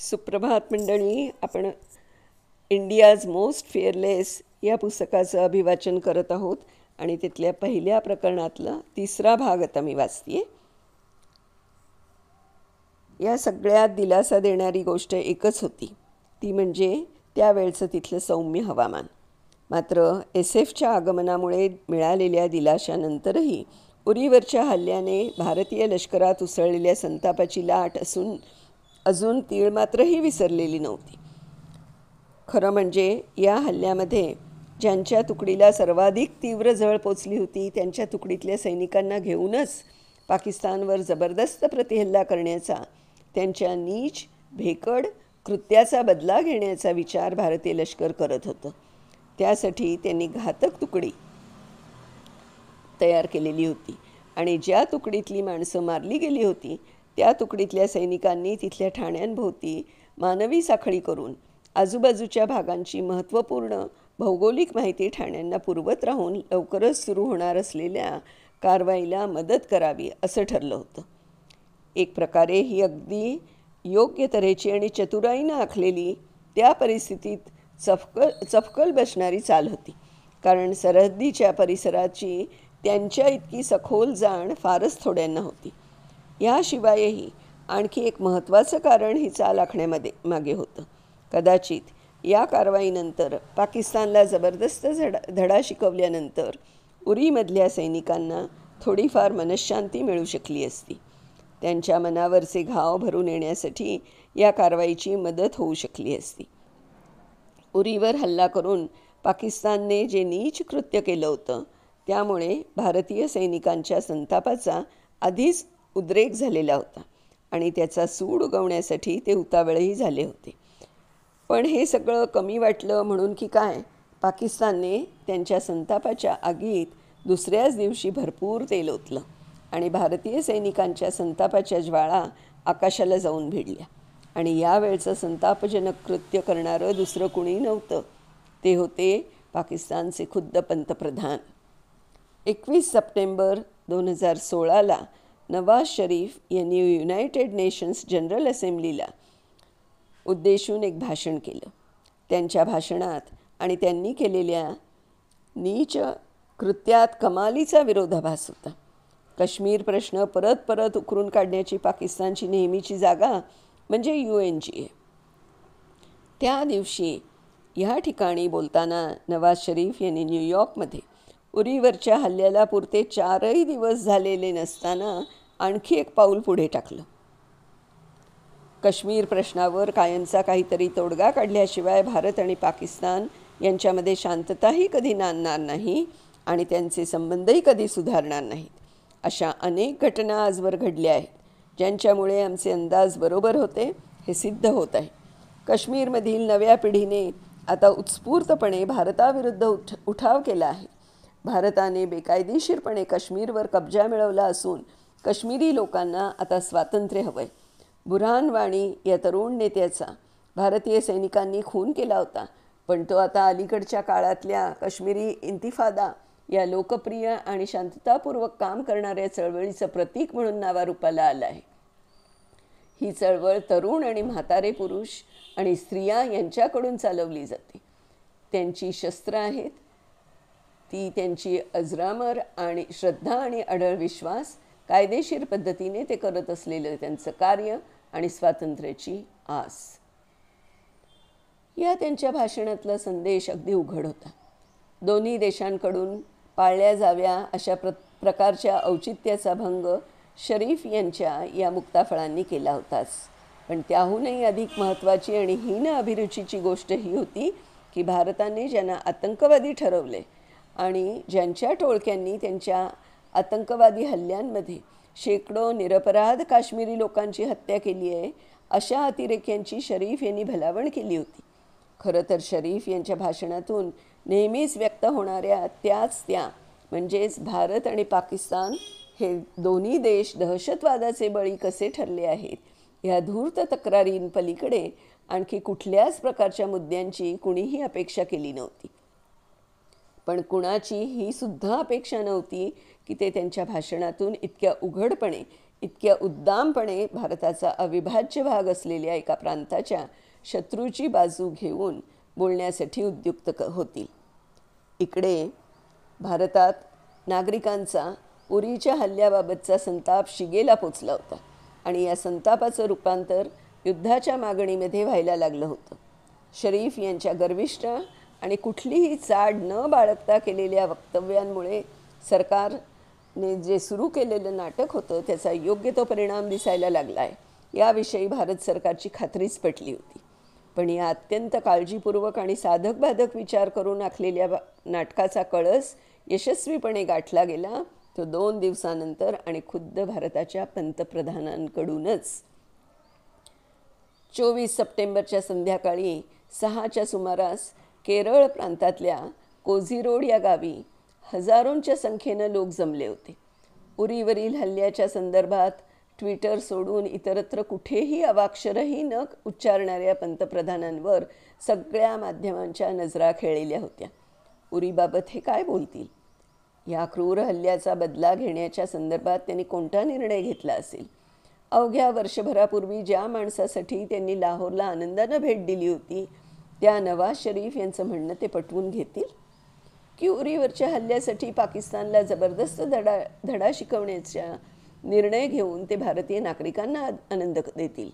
सुप्रभात मंडळी. आपण इंडियाज मोस्ट फिअरलेस या पुस्तकाचं अभिवाचन करत आहोत आणि तिथल्या पहिल्या प्रकरणातला तिसरा भाग आता मी वाचते. या सगळ्यात दिलासा देणारी गोष्ट एकच होती, ती म्हणजे त्यावेळचं तिथलं सौम्य हवामान. मात्र एसएफच्या आगमनामुळे मिळालेल्या दिलाशानंतरही उरीवरच्या हल्ल्याने भारतीय लष्करात उसळलेल्या संतापाची लाट अजून तीळ मात्रही विसरलेली नव्हती. खरं म्हणजे या हल्ल्यामध्ये ज्यांच्या तुकडीला सर्वाधिक तीव्र झळ पोचली होती त्यांच्या तुकडीतल्या सैनिकांना घेऊनच पाकिस्तानवर जबरदस्त प्रतिहल्ला करण्याचा, त्यांच्या नीच भेकड कृत्याचा बदला घेण्याचा विचार भारतीय लष्कर करत होतं. त्यासाठी त्यांनी घातक तुकडी तयार केलेली होती आणि ज्या तुकडीतली माणसं मारली गेली होती त्या तुकडीतल्या सैनिकांनी तिथल्या ठाण्यांभोवती मानवी साखळी करून आजूबाजूच्या भागांची महत्त्वपूर्ण भौगोलिक माहिती ठाण्यांना पुरवत राहून लवकरच सुरू होणार असलेल्या कारवाईला मदत करावी असं ठरलं होतं. एक प्रकारे ही अगदी योग्य तऱ्हेची आणि चतुराईनं आखलेली, त्या परिस्थितीत चपकल बसणारी चाल होती. कारण सरहद्दीच्या परिसराची त्यांच्या इतकी सखोल जाण फारच थोड्यांना होती. याशिवायही आणखी एक महत्त्वाचं कारण ही चाल आखण्यामध्ये मागे होतं. कदाचित या कारवाईनंतर पाकिस्तानला जबरदस्त धडा शिकवल्यानंतर उरीमधल्या सैनिकांना थोडीफार मनःशांती मिळू शकली असती. त्यांच्या मनावरचे घाव भरून येण्यासाठी या कारवाईची मदत होऊ शकली असती. उरीवर हल्ला करून पाकिस्तानने जे नीच कृत्य केलं होतं त्यामुळे भारतीय सैनिकांच्या संतापाचा आधीच उद्रेक झालेला होता आणि त्याचा सूड उगवण्यासाठी ते उतावळही झाले होते. पण हे सगळं कमी वाटलं म्हणून की काय, पाकिस्तानने त्यांच्या संतापाच्या आगीत दुसऱ्याच दिवशी भरपूर तेल ओतलं आणि भारतीय सैनिकांच्या संतापाच्या ज्वाळा आकाशाला जाऊन भिडल्या. आणि यावेळचं संतापजनक कृत्य करणारं दुसरं कुणी नव्हतं, ते होते पाकिस्तानचे खुद्द पंतप्रधान. 21 सप्टेंबर 2016ला नवाज शरीफ यांनी युनायटेड नेशन्स जनरल असेंब्लीला उद्देशून एक भाषण केलं. त्यांच्या भाषणात आणि त्यांनी केलेल्या नीच कृत्यात कमालीचा विरोधाभास होता. काश्मीर प्रश्न परत परत उकरून काढण्याची पाकिस्तानची नेहमीची जागा म्हणजे UNGA. त्या दिवशी ह्या ठिकाणी बोलताना नवाज शरीफ यांनी न्यूयॉर्कमध्ये उरीवरच्या हल्ल्याला पुरते 4 दिवस झालेले नसताना आणखी एक पाऊल पुढे टाकलं. काश्मीर प्रश्नावर कायमचा काहीतरी तोडगा काढल्याशिवाय भारत आणि पाकिस्तान यांच्यामध्ये शांतताही कधी नांदणार नाही आणि त्यांचे संबंधही कधी सुधारणार नाहीत. अशा अनेक घटना आजवर घडल्या आहेत ज्यांच्यामुळे आमचे अंदाज बरोबर होते हे सिद्ध होत आहे. काश्मीरमधील नव्या पिढीने आता उत्स्फूर्तपणे भारताविरुद्ध उठाव केला आहे. भारताने बेकायदेशीरपणे काश्मीरवर कब्जा मिळवला असून काश्मीरी लोकांना आता स्वातंत्र्य हवं आहे. बुरहान वाणी या तरुण नेत्याचा भारतीय सैनिकांनी खून केला होता, पण तो आता अलीकडच्या काळातल्या काश्मीरी इंतिफादा या लोकप्रिय आणि शांततापूर्वक काम करणाऱ्या चळवळीचं प्रतीक म्हणून नावारूपाला आलं आहे. ही चळवळ तरुण आणि म्हातारे पुरुष आणि स्त्रिया यांच्याकडून चालवली जाते. त्यांची शस्त्र आहेत, ती त्यांची अजरामर आणि श्रद्धा आणि अढळ विश्वास, कायदेशीर पद्धतीने ते करत असलेलं त्यांचं कार्य आणि स्वातंत्र्याची आस. या त्यांच्या भाषणातला संदेश अगदी उघड होता. दोन्ही देशांकडून पाळल्या जाव्या अशा प्रकारच्या औचित्याचा भंग शरीफ यांच्या या मुक्ताफळांनी केला होताच. पण त्याहूनही अधिक महत्त्वाची आणि हीन अभिरुचीची गोष्ट ही होती की भारताने ज्यांना आतंकवादी ठरवले आणि ज्यांच्या टोळक्यांनी त्यांच्या आतंकवादी हल्ल्यांमध्ये शेकडो निरपराध काश्मीरी लोकांची हत्या केली आहे, अशा अतिरेक्यांची शरीफ यांनी भलावण केली होती. खरं तर शरीफ यांच्या भाषणातून नेहमीच व्यक्त होणाऱ्या त्या म्हणजेच भारत आणि पाकिस्तान हे दोन्ही देश दहशतवादाचे बळी कसे ठरले आहेत ह्या धूर्त तक्रारींपलीकडे आणखी कुठल्याच प्रकारच्या मुद्द्यांची कुणीही अपेक्षा केली नव्हती. पण कुणाची ही सुद्धा अपेक्षा नव्हती की ते त्यांच्या भाषणातून इतक्या उघडपणे इतक्या उद्दामपणे भारताचा अविभाज्य भाग असलेल्या एका प्रांताच्या शत्रूची बाजू घेऊन बोलण्यासाठी उद्युक्त होतील. इकडे भारतात नागरिकांचा उरीच्या हल्ल्याबाबतचा संताप शिगेला पोचला होता आणि या संतापाचं रूपांतर युद्धाच्या मागणीमध्ये व्हायला लागलं होतं. शरीफ यांच्या गर्विष्ठ आणि कुठलीही चाड न बाळगता केलेल्या वक्तव्यांमुळे सरकारने जे सुरू केलेलं नाटक होतं त्याचा योग्य तो परिणाम दिसायला लागला आहे, याविषयी भारत सरकारची खात्रीच पटली होती. पण या अत्यंत काळजीपूर्वक आणि साधकबाधक विचार करून आखलेल्या नाटकाचा कळस यशस्वीपणे गाठला गेला तो 2 दिवसानंतर आणि खुद्द भारताच्या पंतप्रधानांकडूनच. 24 सप्टेंबरच्या संध्याकाळी 6च्या सुमारास केरळ प्रांतातल्या कोझिरोड या गावी हजारोंच्या संख्येनं लोक जमले होते. उरीवरील हल्ल्याच्या संदर्भात ट्विटर सोडून इतरत्र कुठेही अवाक्षरही न उच्चारणाऱ्या पंतप्रधानांवर सगळ्या माध्यमांच्या नजरा खेळलेल्या होत्या. उरीबाबत हे काय बोलतील? या क्रूर हल्ल्याचा बदला घेण्याच्या संदर्भात त्यांनी कोणता निर्णय घेतला असेल? अवघ्या वर्षभरापूर्वी ज्या माणसासाठी त्यांनी लाहोरला आनंदानं भेट दिली होती त्या नवाज शरीफ यांचं म्हणणं ते पटवून घेतील की उरीवरच्या हल्ल्यासाठी पाकिस्तानला जबरदस्त धडा शिकवण्याचा निर्णय घेऊन ते भारतीय नागरिकांना आनंद देतील?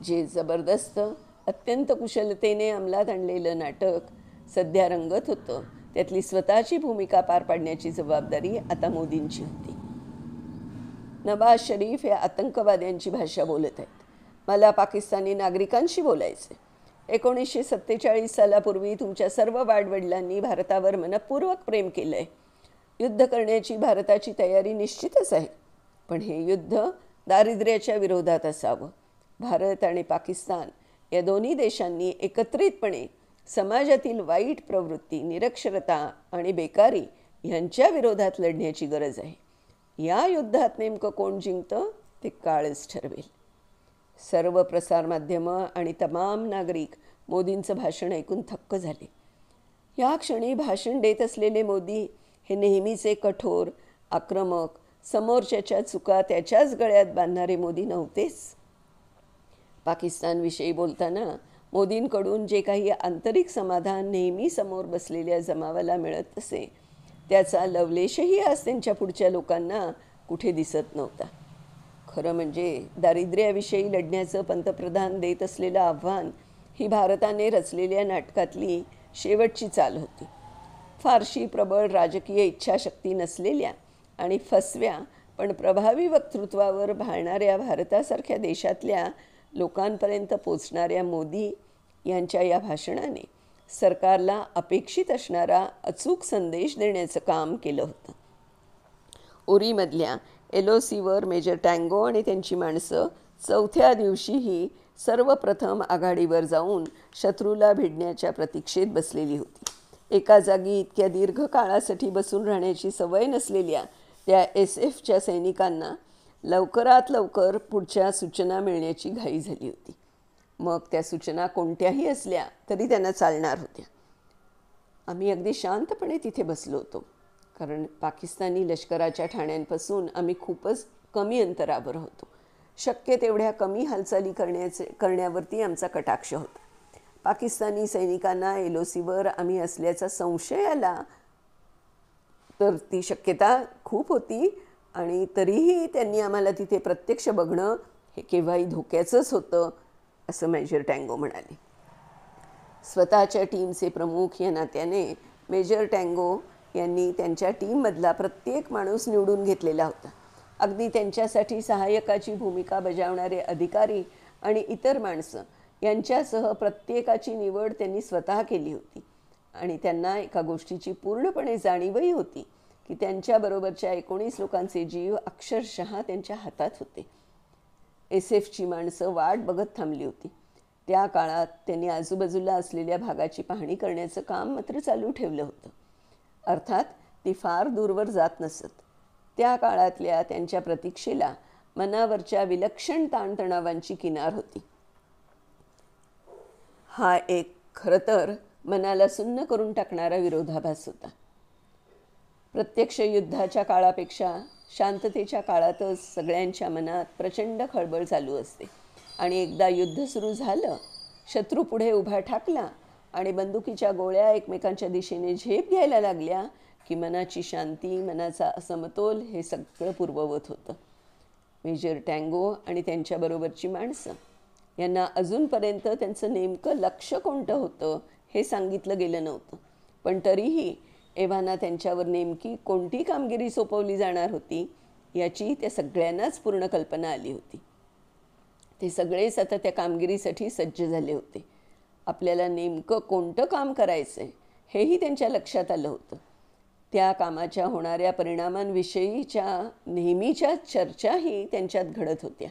जे जबरदस्त अत्यंत कुशलतेने अंमलात आणलेलं नाटक सध्या रंगत होतं त्यातली स्वतःची भूमिका पार पाडण्याची जबाबदारी आता मोदींची होती. नवाज शरीफ या आतंकवाद्यांची भाषा बोलत आहेत. मला पाकिस्तानी नागरिकांशी बोलायचे. 1947 सालापूर्वी तुमच्या सर्व वाडवडिलांनी भारतावर मनपूर्वक प्रेम केलं आहे. युद्ध करण्याची भारताची तयारी निश्चितच आहे, पण हे युद्ध दारिद्र्याच्या विरोधात असावं. भारत आणि पाकिस्तान या दोन्ही देशांनी एकत्रितपणे समाजातील वाईट प्रवृत्ती, निरक्षरता आणि बेकारी यांच्या विरोधात लढण्याची गरज आहे. या युद्धात नेमकं कोण जिंकतं ते काळच ठरवेल. सर्व प्रसारमाध्यमं आणि तमाम नागरिक मोदींचं भाषण ऐकून थक्क झाले. या क्षणी भाषण देत असलेले मोदी हे नेहमीचे कठोर, आक्रमक, समोरच्याच्या चुका त्याच्याच गळ्यात बांधणारे मोदी नव्हतेच. पाकिस्तानविषयी बोलताना मोदींकडून जे काही आंतरिक समाधान नेहमी समोर बसलेल्या जमावाला मिळत असे त्याचा लवलेशही आज त्यांच्या पुढच्या लोकांना कुठे दिसत नव्हता. खरं म्हणजे दारिद्र्याविषयी लढण्याचं पंतप्रधान देत असलेलं आव्हान ही भारताने रचलेल्या नाटकातली शेवटची चाल होती. फारशी प्रबळ राजकीय इच्छाशक्ती नसलेल्या आणि फसव्या पण प्रभावी वक्तृत्वावर भाळणाऱ्या भारतासारख्या देशातल्या लोकांपर्यंत पोचणाऱ्या मोदी यांच्या या भाषणाने सरकारला अपेक्षित असणारा अचूक संदेश देण्याचं काम केलं होतं. उरीमधल्या LOCवर मेजर टँगो आणि त्यांची माणसं 4थ्या दिवशीही सर्वप्रथम आघाडीवर जाऊन शत्रूला भिडण्याच्या प्रतीक्षेत बसलेली होती. एका जागी इतक्या दीर्घ काळासाठी बसून राहण्याची सवय नसलेल्या त्या SF सैनिकांना लवकरात लवकर पुढच्या सूचना मिळण्याची घाई झाली होती. मग त्या सूचना कोणत्याही असल्या तरी त्यांना चालणार होत्या. आम्ही अगदी शांतपणे तिथे बसलो होतो, कारण पाकिस्तानी लष्कराच्या ठाण्यांपासून आम्ही खूपच कमी अंतरावर होतो. शक्य तेवढ्या कमी हालचाली करण्यावरती आमचा कटाक्ष होता. पाकिस्तानी सैनिकांना LOCवर आम्ही असल्याचा संशय आला तर ती शक्यता खूप होती आणि तरीही त्यांनी आम्हाला तिथे प्रत्यक्ष बघणं हे केव्हाही धोक्याचंच होतं असं मेजर टँगो म्हणाले. स्वतःच्या टीमचे प्रमुख या नात्याने मेजर टँगो यांनी त्यांच्या टीममधला प्रत्येक माणूस निवडून घेतलेला होता. अगदी त्यांच्यासाठी सहाय्यकाची भूमिका बजावणारे अधिकारी आणि इतर माणसं यांच्यासह प्रत्येकाची निवड त्यांनी स्वतः केली होती आणि त्यांना एका गोष्टीची पूर्णपणे जाणीवही होती की त्यांच्याबरोबरच्या 19 लोकांचे जीव अक्षरशः त्यांच्या हातात होते. SFची माणसं वाट बघत थांबली होती. त्या काळात त्यांनी आजूबाजूला असलेल्या भागाची पाहणी करण्याचं काम मात्र चालू ठेवलं होतं. अर्थात ती फार दूरवर जात नसत. त्या काळातल्या त्यांच्या प्रतीक्षेला मनावरच्या विलक्षण ताणतणावांची किनार होती. हा एक खरं तर मनाला सुन्न करून टाकणारा विरोधाभास होता. प्रत्यक्ष युद्धाच्या काळापेक्षा शांततेच्या काळातच सगळ्यांच्या मनात प्रचंड खळबळ चालू असते आणि एकदा युद्ध सुरू झालं, शत्रू पुढे उभा ठाकला आणि बंदुकीच्या गोळ्या एकमेकांच्या दिशेने झेप घ्यायला लागल्या की मनाची शांती, मनाचा असमतोल हे सगळं पूर्ववत होतं. मेजर टँगो आणि त्यांच्याबरोबरची माणसं यांना अजूनपर्यंत त्यांचं नेमकं लक्ष कोणतं होतं हे सांगितलं गेलं नव्हतं, पण तरीही एव्हाना त्यांच्यावर नेमकी कोणती कामगिरी सोपवली जाणार होती याची त्या सगळ्यांनाच पूर्ण कल्पना आली होती. ते सगळेच आता त्या कामगिरीसाठी सज्ज झाले होते. आपल्याला नेमकं कोणतं काम करायचं आहे हेही त्यांच्या लक्षात आलं होतं. त्या कामाच्या होणाऱ्या परिणामांविषयीच्या नेहमीच्या चर्चाही त्यांच्यात घडत होत्या.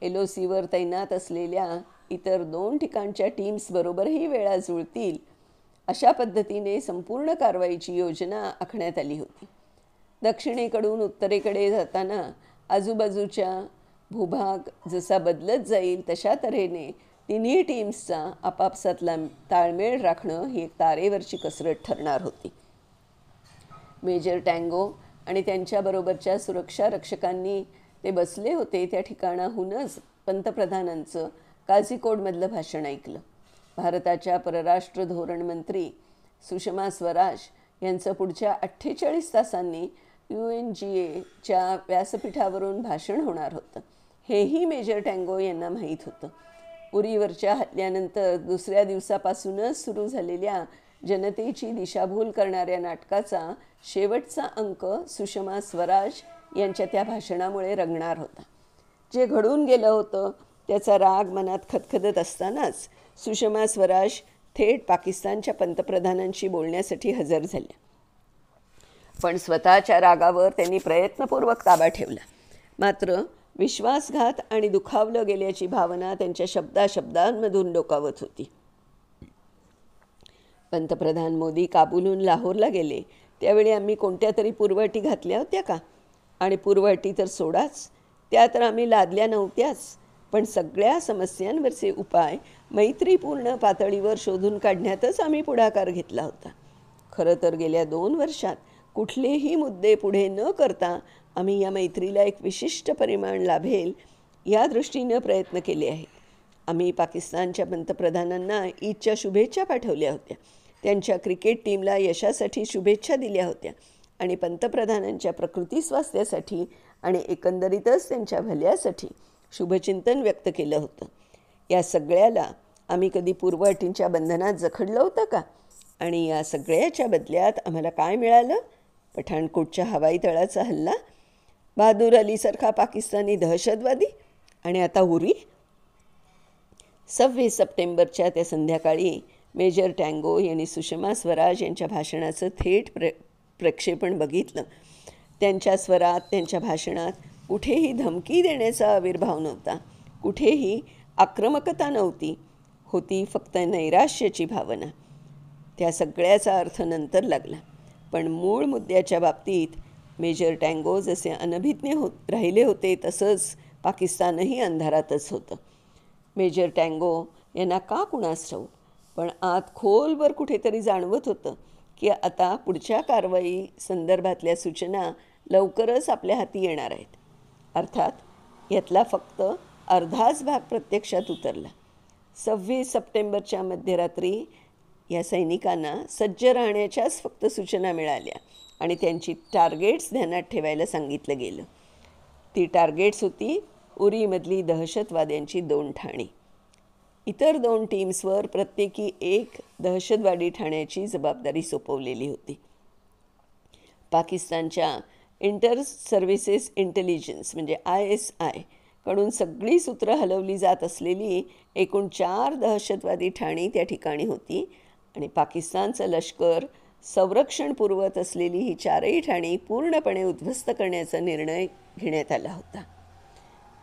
LOCवर तैनात असलेल्या इतर 2 ठिकाणच्या टीम्सबरोबरही वेळा जुळतील अशा पद्धतीने संपूर्ण कारवाईची योजना आखण्यात आली होती. दक्षिणेकडून उत्तरेकडे जाताना आजूबाजूच्या भूभाग जसा बदलत जाईल तशा तऱ्हेने तिन्ही टीम्सचा आपापसातला ताळमेळ राखणं ही एक तारेवरची कसरत ठरणार होती. मेजर टँगो आणि त्यांच्याबरोबरच्या सुरक्षा रक्षकांनी ते बसले होते त्या ठिकाणाहूनच पंतप्रधानांचं काझीकोडमधलं भाषण ऐकलं. भारताच्या परराष्ट्र धोरण मंत्री सुषमा स्वराज यांचं पुढच्या 48 तासांनी UNGAच्या व्यासपीठावरून भाषण होणार होतं. हेही मेजर टँगो यांना माहीत होतं. उरीवरच्या हल्ल्यानंतर दुसऱ्या दिवसापासूनच सुरू झालेल्या जनतेची दिशाभूल करणाऱ्या नाटकाचा शेवटचा अंक सुषमा स्वराज यांच्या त्या भाषणामुळे रंगणार होता. जे घडून गेलं होतं त्याचा राग मनात खदखदत असतानाच सुषमा स्वराज थेट पाकिस्तानच्या पंतप्रधानांशी बोलण्यासाठी हजर झाल्या. पण स्वतःच्या रागावर त्यांनी प्रयत्नपूर्वक ताबा ठेवला. मात्र विश्वासघात आणि दुखावलं गेल्याची भावना त्यांच्या शब्दाशब्दांमधून डोकावत होती. पंतप्रधान मोदी काबूलहून लाहोरला गेले त्यावेळी आम्ही कोणत्या तरी पूर्वअटी घातल्या होत्या का? आणि पूर्वअटी तर सोडाच, त्या तर आम्ही लादल्या नव्हत्याच. पण सगळ्या समस्यांवरचे उपाय मैत्रीपूर्ण पातळीवर शोधून काढण्यातच आम्ही पुढाकार घेतला होता. खरं तर गेल्या 2 वर्षात कुठलेही मुद्दे पुढे न करता आम्ही या मैत्रीला एक विशिष्ट परिमाण लाभेल या दृष्टीनं प्रयत्न केले आहेत. आम्ही पाकिस्तानच्या पंतप्रधानांना ईदच्या शुभेच्छा पाठवल्या होत्या, त्यांच्या क्रिकेट टीमला यशासाठी शुभेच्छा दिल्या होत्या आणि पंतप्रधानांच्या प्रकृती स्वास्थ्यासाठी आणि एकंदरीतच त्यांच्या भल्यासाठी शुभचिंतन व्यक्त केलं होतं. या सगळ्याला आम्ही कधी पूर्वअटींच्या बंधनात जखडलं होतं का? आणि या सगळ्याच्या बदल्यात आम्हाला काय मिळालं? पठाणकोटच्या हवाई तळाचा हल्ला, बहादूर अलीसारखा पाकिस्तानी दहशतवादी आणि आता उरी. 26 सप्टेंबरच्या त्या संध्याकाळी मेजर टँगो यांनी सुषमा स्वराज यांच्या भाषणाचं थेट प्रक्षेपण बघितलं. त्यांच्या स्वरात, त्यांच्या भाषणात कुठेही धमकी देण्याचा आविर्भाव नव्हता, कुठेही आक्रमकता नव्हती, होती फक्त नैराश्याची भावना. त्या सगळ्याचा अर्थ नंतर लागला, पण मूळ मुद्द्याच्या बाबतीत मेजर टँगो जसे अनभिज्ञ राहिले होते तसंच पाकिस्तानही अंधारातच होतं. मेजर टँगो यांना का कुणास ठाऊक, पण आत खोलवर कुठेतरी जाणवत होतं की आता पुढच्या कारवाई संदर्भातल्या सूचना लवकरच आपल्या हाती येणार आहेत. अर्थात यातला फक्त अर्धाच भाग प्रत्यक्षात उतरला. 26 सप्टेंबरच्या मध्यरात्री या सैनिकांना सज्ज राहण्याच्याच फक्त सूचना मिळाल्या आणि त्यांची टार्गेट्स ध्यानात ठेवायला सांगितलं गेलं. ती टार्गेट्स होती उरीमधली दहशतवाद्यांची 2 ठाणी. इतर 2 टीम्सवर प्रत्येकी 1 दहशतवादी ठाण्याची जबाबदारी सोपवलेली होती. पाकिस्तानच्या इंटर सर्व्हिसेस इंटेलिजन्स म्हणजे ISI कडून सगळी सूत्र हलवली जात असलेली एकूण 4 दहशतवादी ठाणी त्या ठिकाणी होती आणि पाकिस्तानचं लष्कर संरक्षण पुरवत असलेली ही 4ही ठाणी पूर्णपणे उद्ध्वस्त करण्याचा निर्णय घेण्यात आला होता.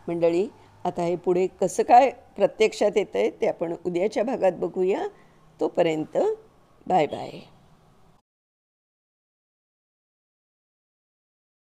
मंडळी, आता हे पुढे कसं काय प्रत्यक्षात येतं आहे ते आपण उद्याच्या भागात बघूया. तोपर्यंत बाय बाय.